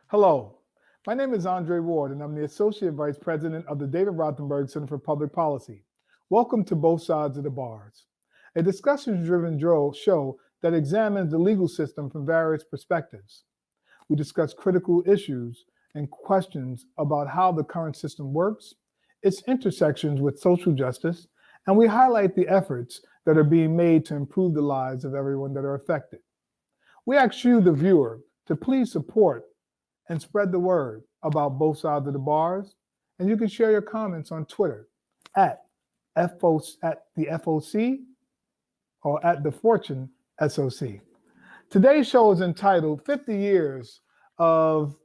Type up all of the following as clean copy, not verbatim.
Hello, my name is Andre Ward, and I'm the Associate Vice President of the David Rothenberg Center for Public Policy. Welcome to Both Sides of the Bars, a discussion-driven show that examines the legal system from various perspectives. We discuss critical issues and questions about how the current system works, its intersections with social justice, and we highlight the efforts that are being made to improve the lives of everyone that are affected. We ask you, the viewer, to please support and spread the word about Both Sides of the Bars, and you can share your comments on Twitter at the FOC or at the Fortune SOC. Today's show is entitled 50 years since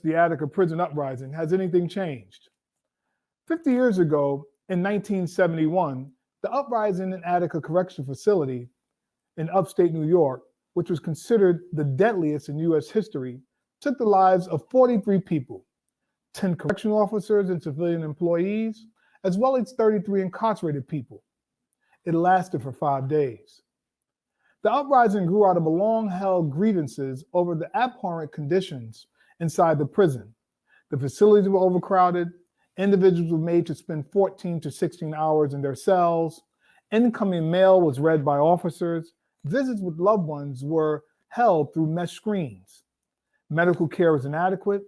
the Attica prison uprising. Has anything changed? 50 years ago, in 1971, the uprising in Attica Correctional Facility in upstate New York, which was considered the deadliest in U.S. history, took the lives of 43 people, 10 correctional officers and civilian employees, as well as 33 incarcerated people. It lasted for 5 days. The uprising grew out of long-held grievances over the abhorrent conditions inside the prison. The facilities were overcrowded, individuals were made to spend 14 to 16 hours in their cells, incoming mail was read by officers, visits with loved ones were held through mesh screens. Medical care was inadequate,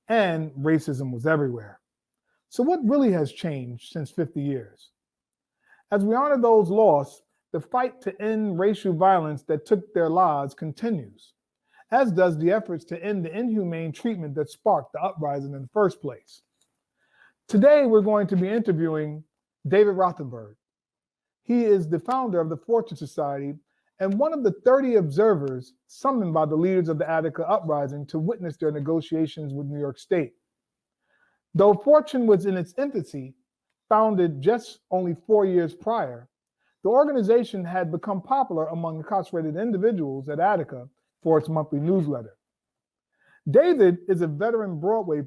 and racism was everywhere. So what really has changed since 50 years? As we honor those lost, the fight to end racial violence that took their lives continues, as does the efforts to end the inhumane treatment that sparked the uprising in the first place. Today, we're going to be interviewing David Rothenberg. He is the founder of the Fortune Society and one of the 30 observers summoned by the leaders of the Attica uprising to witness their negotiations with New York State. Though Fortune was in its infancy, founded just only 4 years prior, the organization had become popular among incarcerated individuals at Attica for its monthly newsletter. David is a veteran Broadway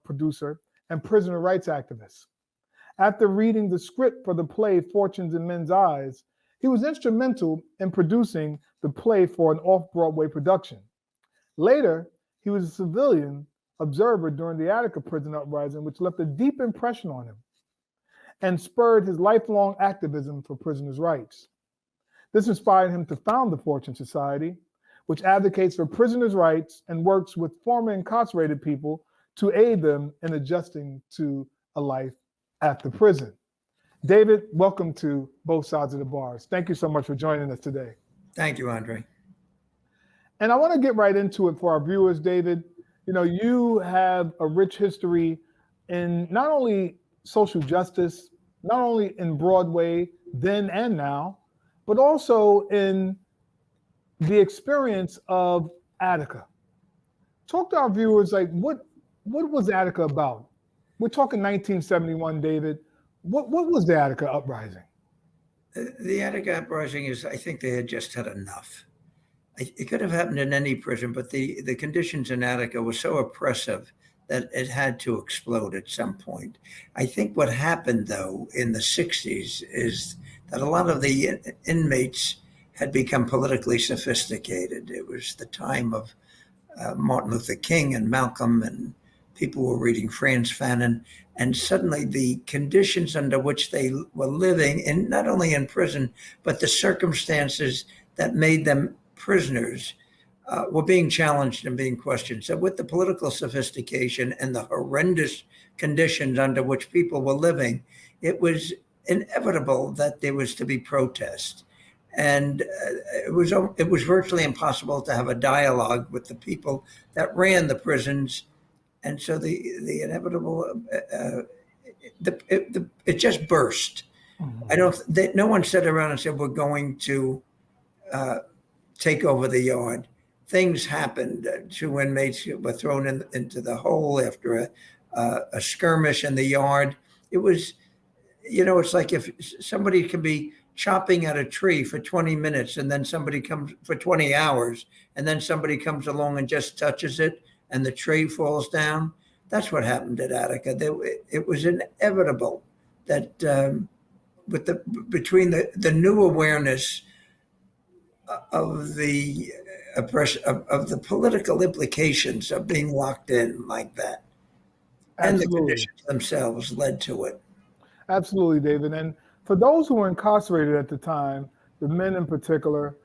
producer and prisoner rights activist. After reading the script for the play Fortunes in Men's Eyes, he was instrumental in producing the play for an off-Broadway production. Later, he was a civilian observer during the Attica prison uprising, which left a deep impression on him and spurred his lifelong activism for prisoners' rights. This inspired him to found the Fortune Society, which advocates for prisoners' rights and works with former incarcerated people to aid them in adjusting to a life after prison. David, welcome to Both Sides of the Bars. Thank you so much for joining us today. Thank you, Andre. And I want to get right into it for our viewers, David. You know, you have a rich history in not only social justice, not only in Broadway then and now, but also in the experience of Attica. Talk to our viewers, like what was Attica about? We're talking 1971, David. What was the Attica uprising? The Attica uprising is, I think they had just had enough. It could have happened in any prison, but the conditions in Attica were so oppressive that it had to explode at some point. I think what happened, though, in the 60s is that a lot of the inmates had become politically sophisticated. It was the time of Martin Luther King and Malcolm, and people were reading Franz Fanon, and suddenly the conditions under which they were living, and not only in prison, but the circumstances that made them prisoners were being challenged and being questioned. So with the political sophistication and the horrendous conditions under which people were living, it was inevitable that there was to be protest. And it was virtually impossible to have a dialogue with the people that ran the prisons. And so the inevitable, it just burst. Mm-hmm. No one sat around and said, we're going to take over the yard. Things happened. 2 inmates were thrown into the hole after a skirmish in the yard. It was, it's like if somebody can be chopping at a tree for 20 minutes and then somebody comes for 20 hours and then somebody comes along and just touches it and the tree falls down. That's what happened at Attica. It was inevitable that between the new awareness of the oppression of the political implications of being locked in like that, and the Absolutely. conditions themselves led to it. Absolutely, David. And for those who were incarcerated at the time, the men in particular,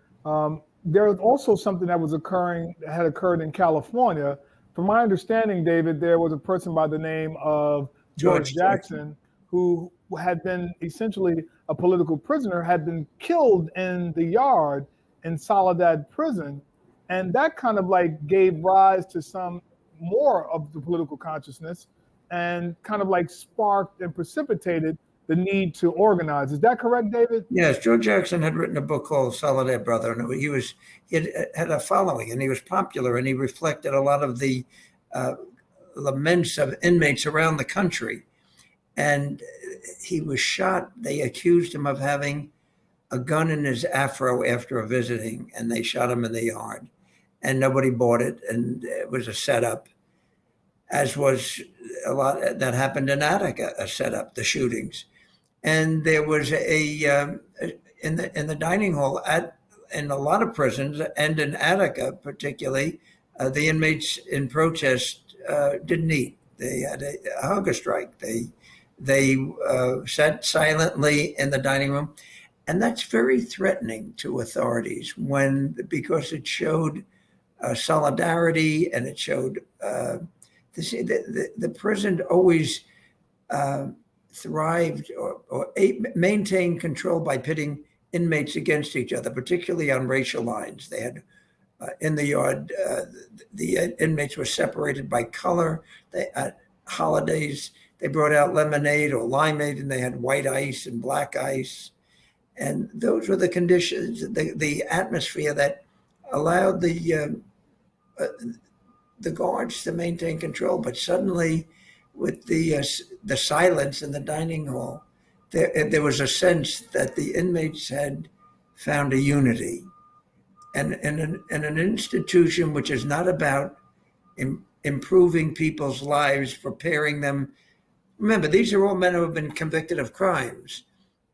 there was also something that was occurring that had occurred in California. From my understanding, David, there was a person by the name of George George Jackson. Jackson who had been essentially a political prisoner, had been killed in the yard in Soledad prison. And that kind of like gave rise to some more of the political consciousness and kind of like sparked and precipitated the need to organize. Is that correct, David? Yes, George Jackson had written a book called Soledad Brother, and he had a following, and he was popular, and he reflected a lot of the uh, laments of inmates around the country. And he was shot. They accused him of having a gun in his afro after a visiting, and they shot him in the yard. And nobody bought it, and it was a setup, as was a lot that happened in Attica, a setup, the shootings. And there was in the dining hall in a lot of prisons and in Attica particularly, the inmates in protest didn't eat. They had a hunger strike. They sat silently in the dining room, and that's very threatening to authorities because it showed solidarity, and it showed the prison always thrived or maintained control by pitting inmates against each other, particularly on racial lines. They had in the yard, the inmates were separated by color. At holidays, they brought out lemonade or limeade, and they had white ice and black ice. And those were the conditions, the atmosphere that allowed the guards to maintain control. But suddenly, with the silence in the dining hall, there was a sense that the inmates had found a unity, and an institution which is not about improving people's lives, preparing them. Remember, these are all men who have been convicted of crimes,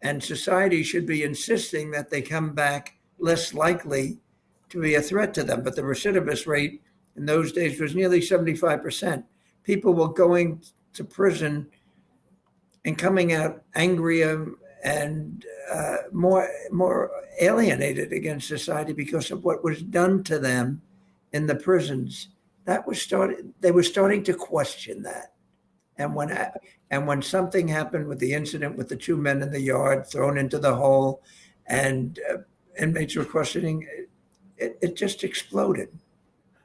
and society should be insisting that they come back less likely to be a threat to them. But the recidivist rate in those days was nearly 75%. People were going to prison and coming out angrier and more alienated against society because of what was done to them in the prisons. They were starting to question that. And when something happened with the incident with the two men in the yard thrown into the hole, and inmates were questioning, it just exploded.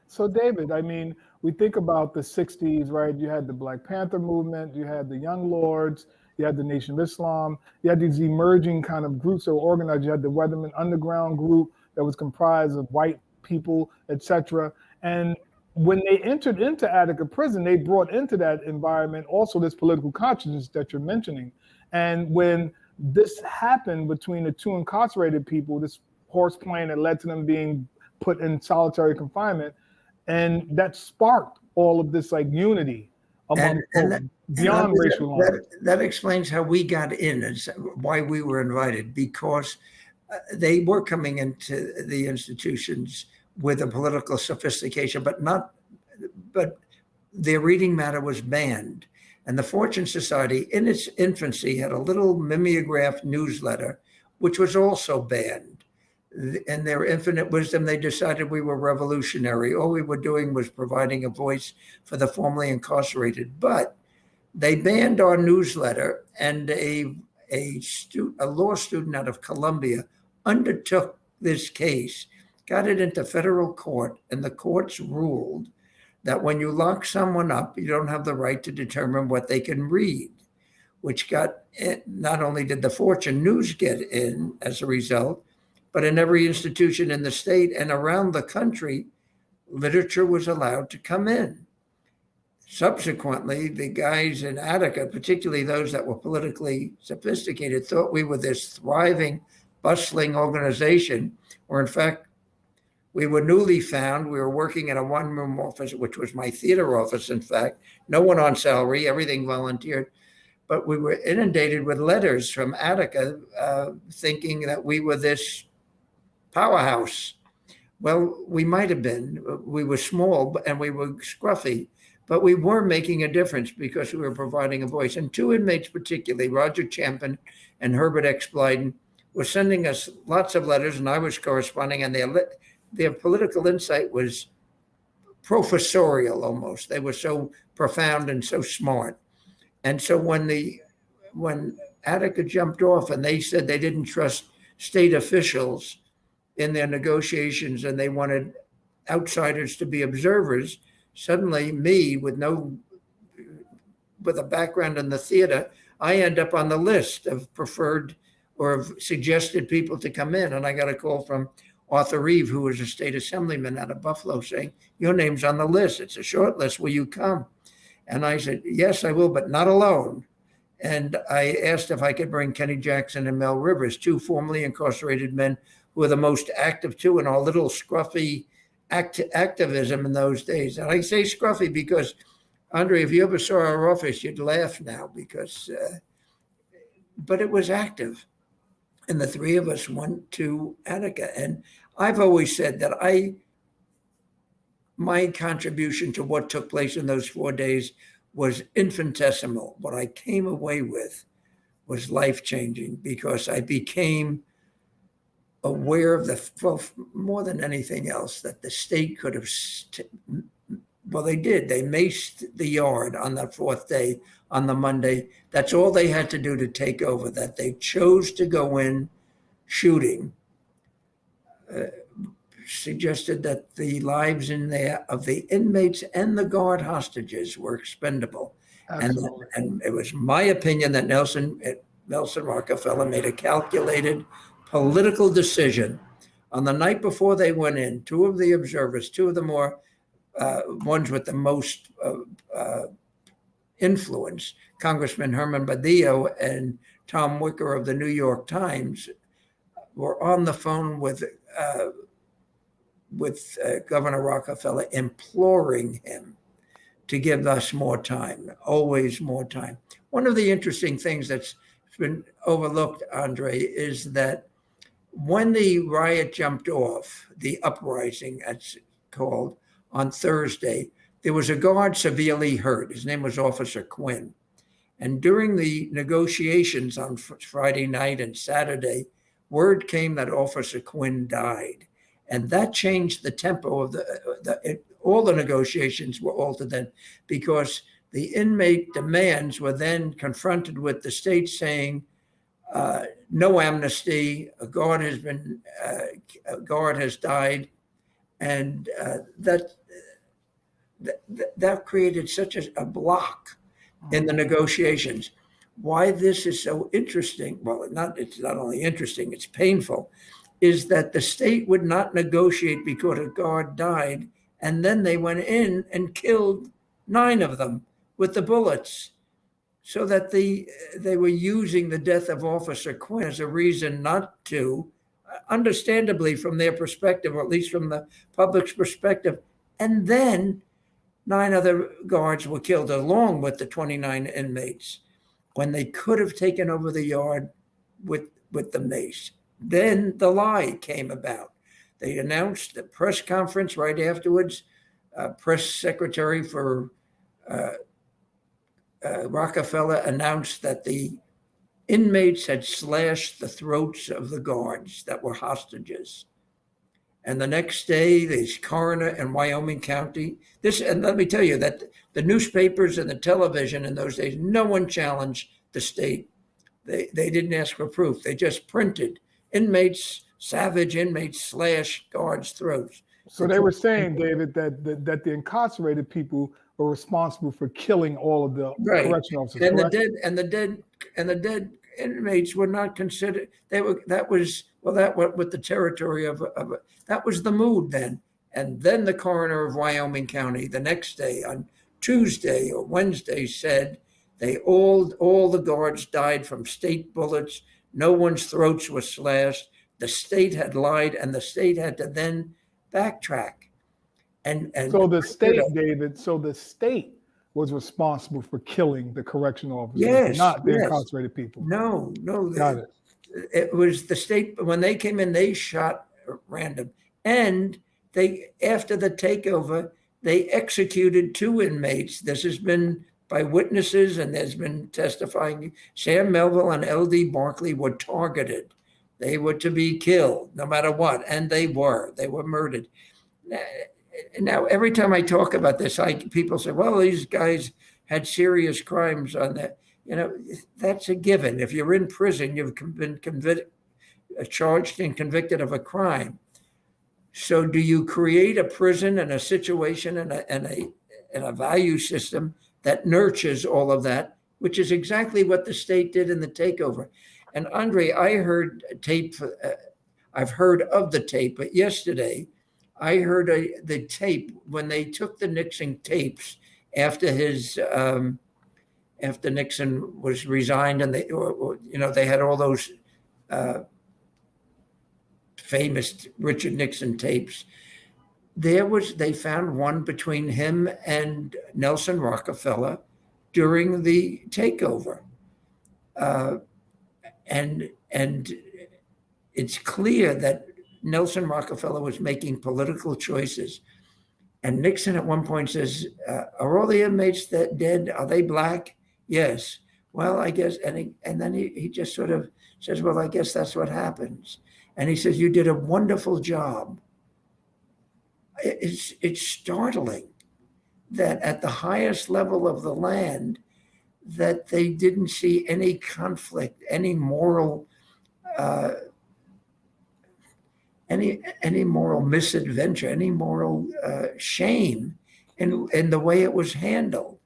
So, David, I mean, we think about the 60s, right? You had the Black Panther movement, you had the Young Lords, you had the Nation of Islam, you had these emerging kind of groups that were organized. You had the Weatherman Underground group that was comprised of white people, etc. And when they entered into Attica prison, they brought into that environment also this political consciousness that you're mentioning. And when this happened between the two incarcerated people, this horse plane that led to them being put in solitary confinement, and that sparked all of this like unity among beyond racial lines. That explains how we got in and why we were invited, because they were coming into the institutions with a political sophistication, but their reading matter was banned. And the Fortune Society, in its infancy, had a little mimeograph newsletter, which was also banned. In their infinite wisdom, they decided we were revolutionary. All we were doing was providing a voice for the formerly incarcerated. But they banned our newsletter, and a law student out of Columbia undertook this case, got it into federal court, and the courts ruled that when you lock someone up, you don't have the right to determine what they can read, which got not only did the Fortune News get in as a result, but in every institution in the state and around the country, literature was allowed to come in. Subsequently, the guys in Attica, particularly those that were politically sophisticated, thought we were this thriving, bustling organization, where in fact, we were newly found. We were working in a one-room office, which was my theater office, in fact. No one on salary, everything volunteered. But we were inundated with letters from Attica thinking that we were this powerhouse. Well, we might have been. We were small and we were scruffy, but we were making a difference because we were providing a voice. And two inmates, particularly Roger Champion and Herbert X. Blyden, were sending us lots of letters, and I was corresponding, and their political insight was professorial almost. They were so profound and so smart. And so when Attica jumped off and they said they didn't trust state officials in their negotiations and they wanted outsiders to be observers, suddenly me with a background in the theater, I end up on the list of preferred or of suggested people to come in. And I got a call from Arthur Reeve, who was a state assemblyman out of Buffalo, saying, your name's on the list. It's a short list. Will you come? And I said, yes, I will, but not alone. And I asked if I could bring Kenny Jackson and Mel Rivers, two formerly incarcerated men who were the most active too in our little scruffy activism in those days. And I say scruffy because, Andre, if you ever saw our office, you'd laugh now because, but it was active. And the three of us went to Attica. And I've always said that my contribution to what took place in those 4 days was infinitesimal. What I came away with was life-changing because I became aware of more than anything else, that the state could have, well, they did. They maced the yard on that fourth day, on the Monday. That's all they had to do to take over. That they chose to go in shooting suggested that the lives in there of the inmates and the guard hostages were expendable. And it was my opinion that Nelson Rockefeller made a calculated political decision on the night before they went in. Two of the observers, two of the more ones with the most influence, Congressman Herman Badillo and Tom Wicker of the New York Times, were on the phone with Governor Rockefeller, imploring him to give us more time, always more time. One of the interesting things that's been overlooked, Andre, is that when the riot jumped off, the uprising, as called, on Thursday, there was a guard severely hurt. His name was Officer Quinn. And during the negotiations on Friday night and Saturday, word came that Officer Quinn died. And that changed the tempo of all the negotiations were altered then, because the inmate demands were then confronted with the state saying, no amnesty, a guard has died. And that created such a block in the negotiations. Why this is so interesting, well, it's not only interesting, it's painful, is that the state would not negotiate because a guard died, and then they went in and killed 9 of them with the bullets, so that they were using the death of Officer Quinn as a reason not to, understandably from their perspective, or at least from the public's perspective. And then 9 other guards were killed along with the 29 inmates when they could have taken over the yard with the mace. Then the lie came about. They announced the press conference right afterwards. Press secretary for Rockefeller announced that the inmates had slashed the throats of the guards that were hostages. And the next day, the coroner in Wyoming County, and let me tell you that the newspapers and the television in those days, no one challenged the state. They didn't ask for proof. They just printed savage inmates slash guards' throats. So they were saying, David, that the incarcerated people were responsible for killing all of the correctional officers. And the dead inmates were not considered. That was with the territory of that was the mood then. And then the coroner of Wyoming County the next day, on Tuesday or Wednesday, said all the guards died from state bullets. No one's throats were slashed. The state had lied, and the state had to then backtrack. And so the state, David, the state was responsible for killing the correctional officers, not the incarcerated people. No. Got it. It was the state. When they came in, they shot random. And after the takeover, they executed 2 inmates. This has been by witnesses, and there's been testifying. Sam Melville and L.D. Barkley were targeted. They were to be killed no matter what, and they were murdered. Now, every time I talk about this, people say, well, these guys had serious crimes on that. That's a given. If you're in prison, you've been charged and convicted of a crime. So do you create a prison and a situation and a value system that nurtures all of that, which is exactly what the state did in the takeover? And Andre, I heard tape, I've heard of the tape, but yesterday I heard the tape when they took the Nixon tapes after after Nixon was resigned, and they had all those famous Richard Nixon tapes. They found one between him and Nelson Rockefeller during the takeover. And it's clear that Nelson Rockefeller was making political choices. And Nixon at one point says, are all the inmates that dead, are they black? Yes. Well, I guess, and then he just sort of says, well, I guess that's what happens. And he says, you did a wonderful job. It's startling that at the highest level of the land, that they didn't see any conflict, any moral, any moral misadventure, any moral shame in the way it was handled.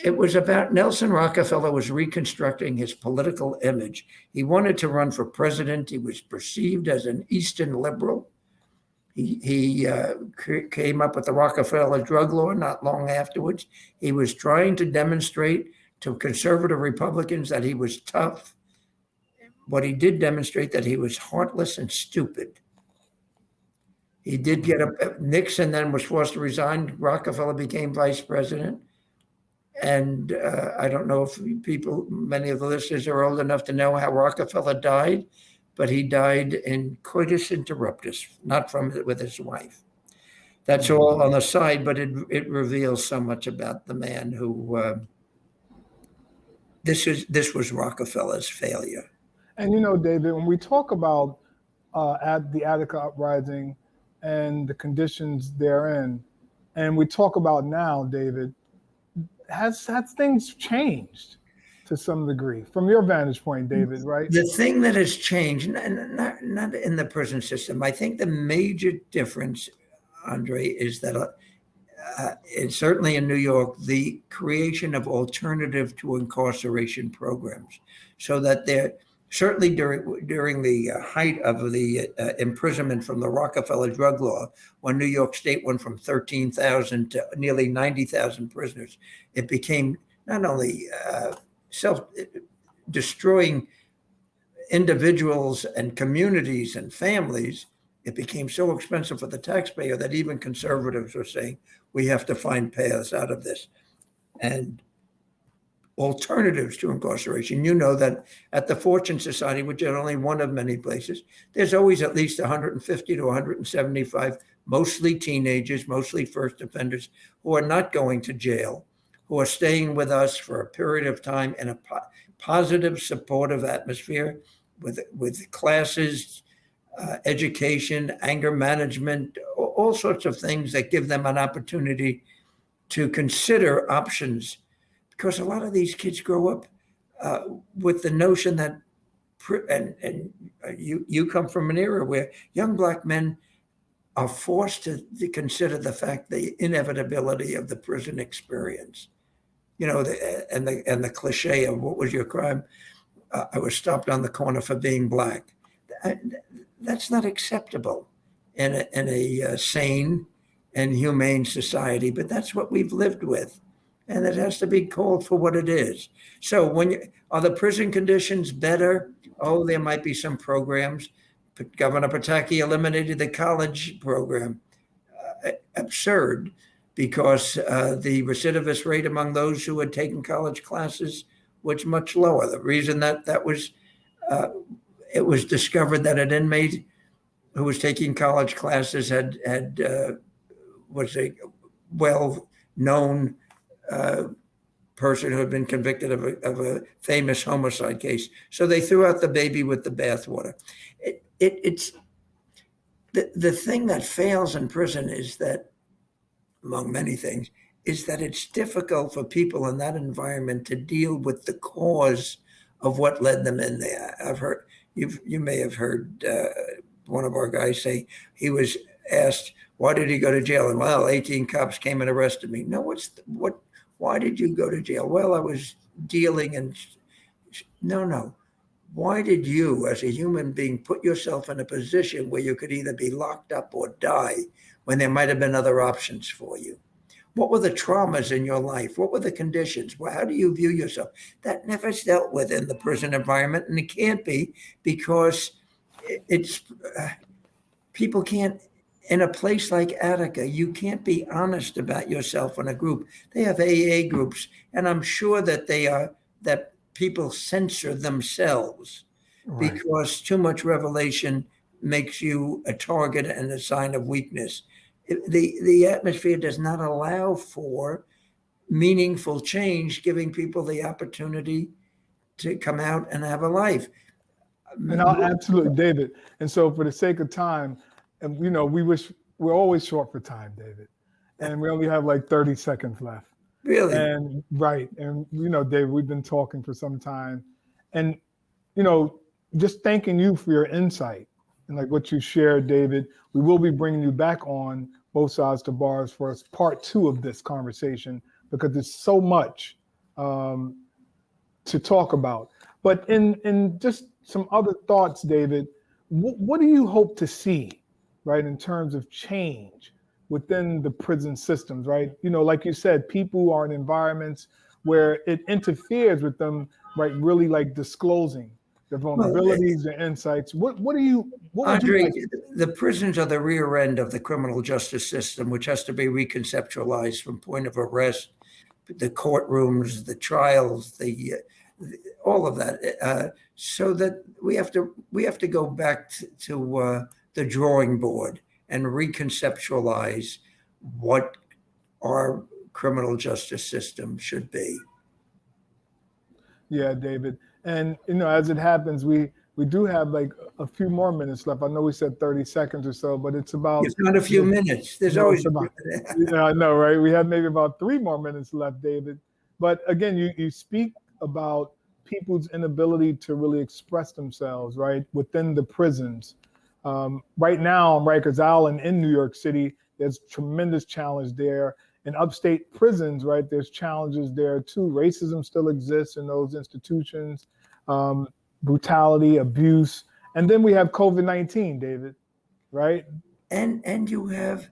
It was about Nelson Rockefeller was reconstructing his political image. He wanted to run for president. He was perceived as an Eastern liberal. He came up with the Rockefeller drug law not long afterwards. He was trying to demonstrate to conservative Republicans that he was tough. But he did demonstrate that he was heartless and stupid. He did get Nixon then was forced to resign. Rockefeller became vice president. And I don't know if many of the listeners are old enough to know how Rockefeller died, but he died in coitus interruptus, not with his wife. That's all on the side, but it reveals so much about the man who, this was Rockefeller's failure. And David, when we talk about at the Attica Uprising and the conditions therein, and we talk about now, David, has things changed to some degree from your vantage point, David, right? The thing that has changed, not in the prison system, I think the major difference, Andre, is that it's certainly in New York, the creation of alternative to incarceration programs, so that they're certainly during the height of the imprisonment from the Rockefeller drug law, when New York State went from 13,000 to nearly 90,000 prisoners, it became not only self-destroying individuals and communities and families, it became so expensive for the taxpayer that even conservatives were saying, we have to find paths out of this. And alternatives to incarceration. You know that at the Fortune Society, which is only one of many places, there's always at least 150 to 175, mostly teenagers, mostly first offenders, who are not going to jail, who are staying with us for a period of time in a positive, supportive atmosphere with classes, education, anger management, all sorts of things that give them an opportunity to consider options. Because a lot of these kids grow up with the notion that, and you come from an era where young black men are forced to consider the inevitability of the prison experience. And the cliche of what was your crime? I was stopped on the corner for being black. That's not acceptable in a sane and humane society, but that's what we've lived with. And it has to be called for what it is. So are the prison conditions better? Oh, there might be some programs. Governor Pataki eliminated the college program. Absurd, because the recidivist rate among those who had taken college classes was much lower. The reason that was, it was discovered that an inmate who was taking college classes was a well-known person who had been convicted of a famous homicide case. So they threw out the baby with the bathwater. It's the thing that fails in prison is that, among many things, is that it's difficult for people in that environment to deal with the cause of what led them in there. I've heard, you may have heard one of our guys say he was asked, why did he go to jail? And well, 18 cops came and arrested me. No, why did you go to jail? Well, I was dealing and no. Why did you, as a human being, put yourself in a position where you could either be locked up or die when there might have been other options for you? What were the traumas in your life? What were the conditions? How do you view yourself? That never's dealt with in the prison environment, and it can't be because it's people can't. In a place like Attica, you can't be honest about yourself in a group. They have AA groups, and I'm sure that that people censor themselves because too much revelation makes you a target and a sign of weakness. The atmosphere does not allow for meaningful change, giving people the opportunity to come out and have a life. And absolutely, David. And so for the sake of time, and we're always short for time, David. And we only have like 30 seconds left. Really? And David, we've been talking for some time. And, just thanking you for your insight and like what you shared, David. We will be bringing you back on Both Sides to Bars for part 2 of this conversation, because there's so much to talk about. But in just some other thoughts, David, what do you hope to see, right, in terms of change within the prison systems, right? Like you said, people are in environments where it interferes with them, right, really like disclosing their vulnerabilities, their insights. Andre, the prisons are the rear end of the criminal justice system, which has to be reconceptualized from point of arrest, the courtrooms, the trials, all of that, so that we have to go back to the drawing board and reconceptualize what our criminal justice system should be. Yeah, David. And, as it happens, we do have like a few more minutes left. I know we said 30 seconds or so, but it's about... It's not a few minutes. There's always... Yeah, I know, right? We have maybe about 3 more minutes left, David. But again, you speak about people's inability to really express themselves, right, within the prisons. Right now on Rikers Island in New York City, there's tremendous challenge there. In upstate prisons, right, there's challenges there too. Racism still exists in those institutions, brutality, abuse. And then we have COVID-19, David, right? And you have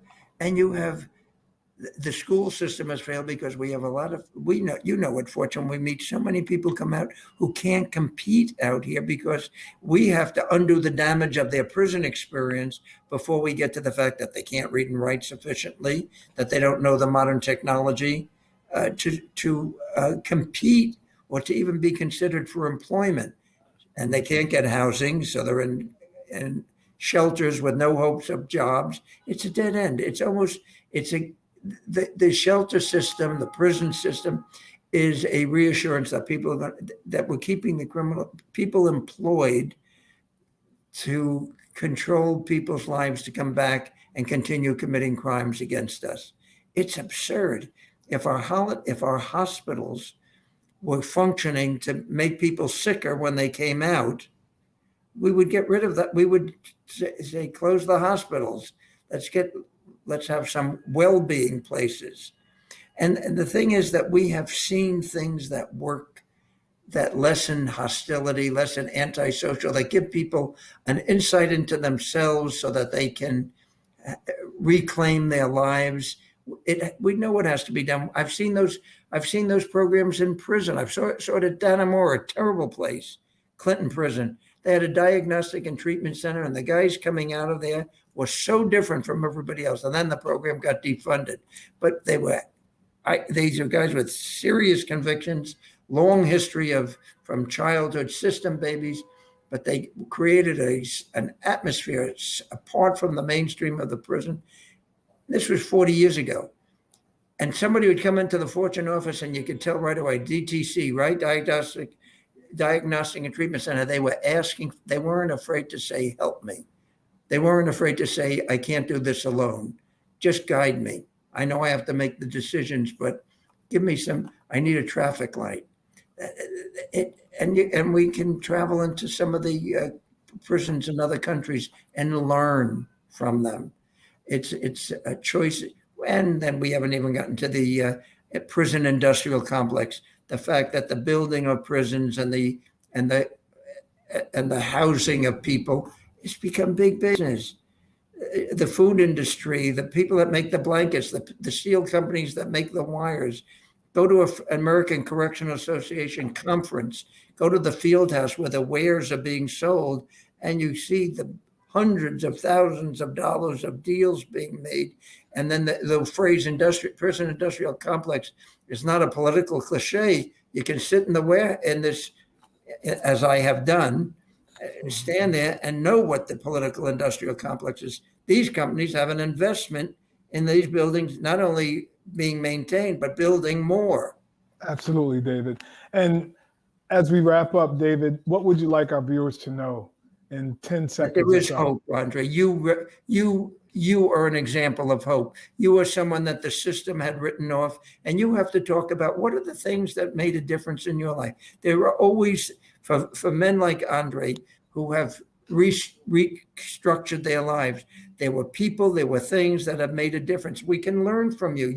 the school system has failed because we have a lot of, it, Fortune, we meet so many people come out who can't compete out here because we have to undo the damage of their prison experience before we get to the fact that they can't read and write sufficiently, that they don't know the modern technology to compete or to even be considered for employment. And they can't get housing, so they're in shelters with no hopes of jobs. It's a dead end. The shelter system, the prison system, is a reassurance that that we're keeping the criminal people employed to control people's lives to come back and continue committing crimes against us. It's absurd. If our hospitals were functioning to make people sicker when they came out, we would get rid of that. We would say close the hospitals. Let's have some well-being places. And the thing is that we have seen things that work, that lessen hostility, lessen antisocial, that give people an insight into themselves so that they can reclaim their lives. We know what has to be done. I've seen those programs in prison. I've saw it at Dannemora, a terrible place, Clinton Prison. They had a diagnostic and treatment center, and the guys coming out of there were so different from everybody else. And then the program got defunded. But these are guys with serious convictions, long history from childhood, system babies. but they created an atmosphere apart from the mainstream of the prison. This was 40 years ago. And somebody would come into the Fortune office and you could tell right away, DTC, right? Diagnostic and Treatment Center. They were asking, they weren't afraid to say, help me. They weren't afraid to say, I can't do this alone. Just guide me. I know I have to make the decisions, but give me I need a traffic light. And we can travel into some of the prisons in other countries and learn from them. It's a choice. And then we haven't even gotten to the prison industrial complex. The fact that the building of prisons and the housing of people has become big business. The food industry, the people that make the blankets, the steel companies that make the wires. Go to an American Correctional Association conference. Go to the field house where the wares are being sold, and you see the hundreds of thousands of dollars of deals being made. And then the phrase prison industrial complex is not a political cliche. You can sit in this, as I have done, stand there and know what the political industrial complex is. These companies have an investment in these buildings, not only being maintained, but building more. Absolutely, David. And as we wrap up, David, what would you like our viewers to know in 10 seconds? There is hope, Andre. You are an example of hope. You are someone that the system had written off, and you have to talk about what are the things that made a difference in your life. There are always, for men like Andre, who have restructured their lives, there were people, there were things that have made a difference. We can learn from you.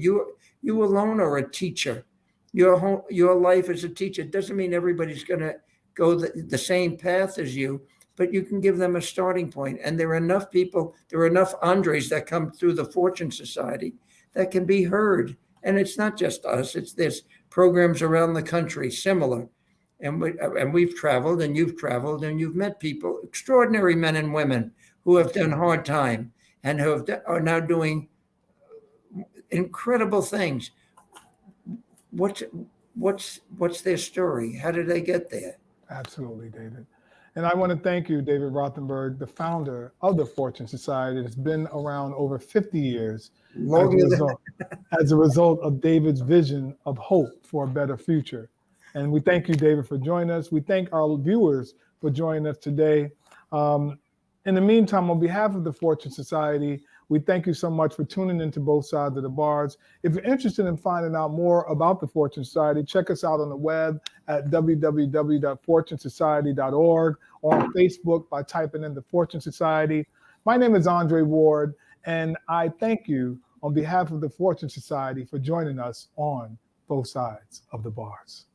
You alone are a teacher. Your life as a teacher doesn't mean everybody's going to go the same path as you, but you can give them a starting point. And there are enough people, there are enough Andres that come through the Fortune Society that can be heard. And it's not just us, there's programs around the country similar. And we've traveled, and you've traveled, and you've met people, extraordinary men and women who have done hard time and are now doing incredible things. What's their story? How did they get there? Absolutely, David. And I want to thank you, David Rothenberg, the founder of the Fortune Society. It's been around over 50 years as a result of David's vision of hope for a better future. And we thank you, David, for joining us. We thank our viewers for joining us today. In the meantime, on behalf of the Fortune Society, we thank you so much for tuning into Both Sides of the Bars. If you're interested in finding out more about the Fortune Society, check us out on the web at www.fortunesociety.org or on Facebook by typing in the Fortune Society. My name is Andre Ward, and I thank you on behalf of the Fortune Society for joining us on Both Sides of the Bars.